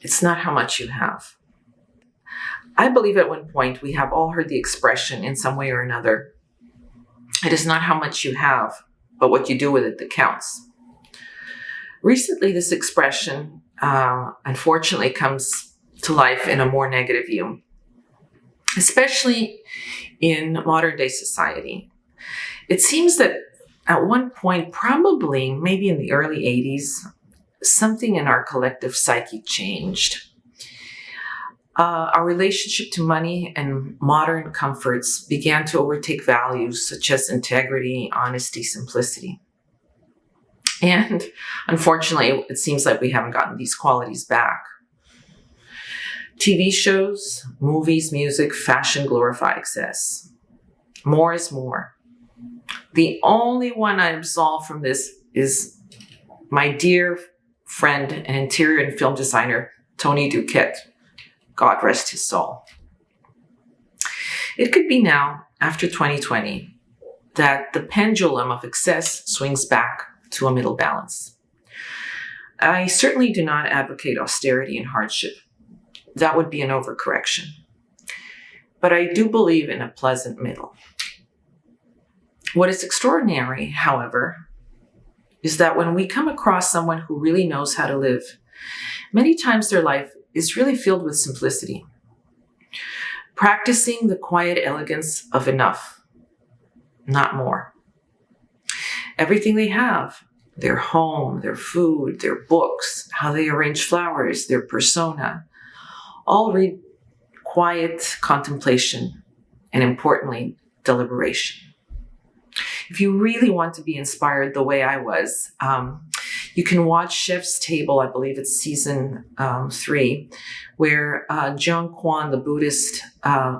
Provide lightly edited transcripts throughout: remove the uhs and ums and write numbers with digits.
It's not how much you have. I believe at one point we have all heard the expression in some way or another. It is not how much you have, but what you do with it that counts. Recently, this expression, unfortunately, comes to life in a more negative view, especially in modern day society. It seems that at one point, probably maybe in the early 80s, something in our collective psyche changed. Our relationship to money and modern comforts began to overtake values such as integrity, honesty, simplicity. And unfortunately, it seems like we haven't gotten these qualities back. TV shows, movies, music, fashion glorify excess. More is more. The only one I absolve from this is my dear friend and interior and film designer, Tony Duquette. God rest his soul. It could be now, after 2020, that the pendulum of excess swings back to a middle balance. I certainly do not advocate austerity and hardship. That would be an overcorrection. But I do believe in a pleasant middle. What is extraordinary, however, is that when we come across someone who really knows how to live, many times their life is really filled with simplicity, practicing the quiet elegance of enough, not more. Everything they have, their home, their food, their books, how they arrange flowers, their persona, all read quiet contemplation and, importantly, deliberation. If you really want to be inspired the way I was, you can watch Chef's Table, I believe it's season 3, where Joan Kwan, the Buddhist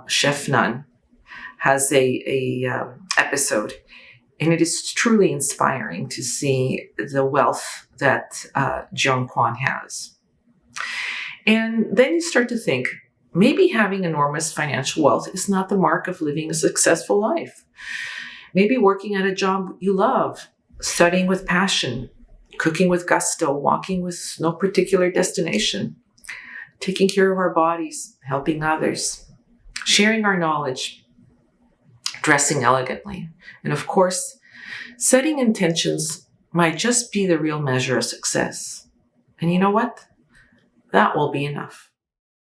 chef nun, has a episode. And it is truly inspiring to see the wealth that Joan Kwan has. And then you start to think, maybe having enormous financial wealth is not the mark of living a successful life. Maybe working at a job you love, studying with passion, cooking with gusto, walking with no particular destination, taking care of our bodies, helping others, sharing our knowledge, dressing elegantly, and of course, setting intentions might just be the real measure of success. And you know what? That will be enough.